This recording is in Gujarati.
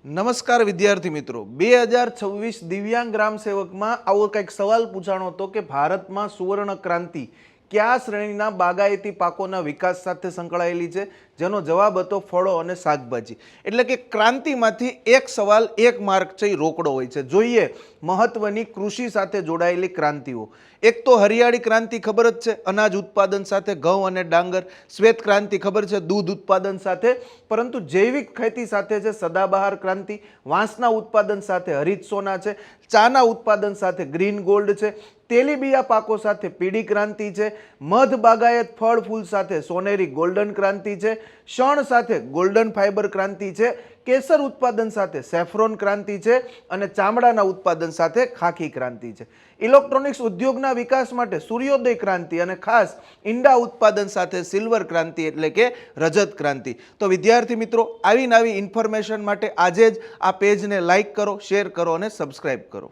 નમસ્કાર વિદ્યાર્થી મિત્રો 2026 દિવ્યાંગ ગ્રામ સેવકમાં આવો કંઈક સવાલ પૂછાણો હતો કે ભારતમાં સુવર્ણ ક્રાંતિ કયા શ્રેણીના બાગાયતી પાકોના વિકાસ સાથે સંકળાયેલી છે, જેનો જવાબ હતો ફળો અને શાકભાજી। એટલે કે ક્રાંતિમાંથી એક સવાલ એક માર્ક છે રોકડો હોય છે। જોઈએ મહત્વની કૃષિ સાથે જોડાયેલી ક્રાંતિઓ। એક તો હરિયાળી ક્રાંતિ ખબર જ છે, અનાજ ઉત્પાદન સાથે ઘઉં અને ડાંગર। શ્વેત ક્રાંતિ ખબર છે, દૂધ ઉત્પાદન સાથે। પરંતુ જૈવિક ખેતી સાથે છે સદાબહાર ક્રાંતિ, વાંસના ઉત્પાદન સાથે હરિત સોના છે, ચાના ઉત્પાદન સાથે ગ્રીન ગોલ્ડ છે, તેલીબિયા પાકો સાથે પીળી ક્રાંતિ છે, મધ બાગાયત ફળ ફૂલ સાથે સોનેરી ગોલ્ડન ક્રાંતિ છે, શણ સાથે ગોલ્ડન ફાઇબર ક્રાંતિ છે, કેસર ઉત્પાદન સાથે સેફ્રોન ક્રાંતિ છે અને ચામડાના ઉત્પાદન સાથે ખાખી ક્રાંતિ છે। ઇલેક્ટ્રોનિક્સ ઉદ્યોગના વિકાસ માટે સૂર્યોદય ક્રાંતિ અને ખાસ ઈંડા ઉત્પાદન સાથે સિલ્વર ક્રાંતિ એટલે કે રજત ક્રાંતિ। તો વિદ્યાર્થી મિત્રો, આવી નવી ઇન્ફોર્મેશન માટે આજે જ આ પેજને લાઈક કરો, શેર કરો અને સબસ્ક્રાઇબ કરો।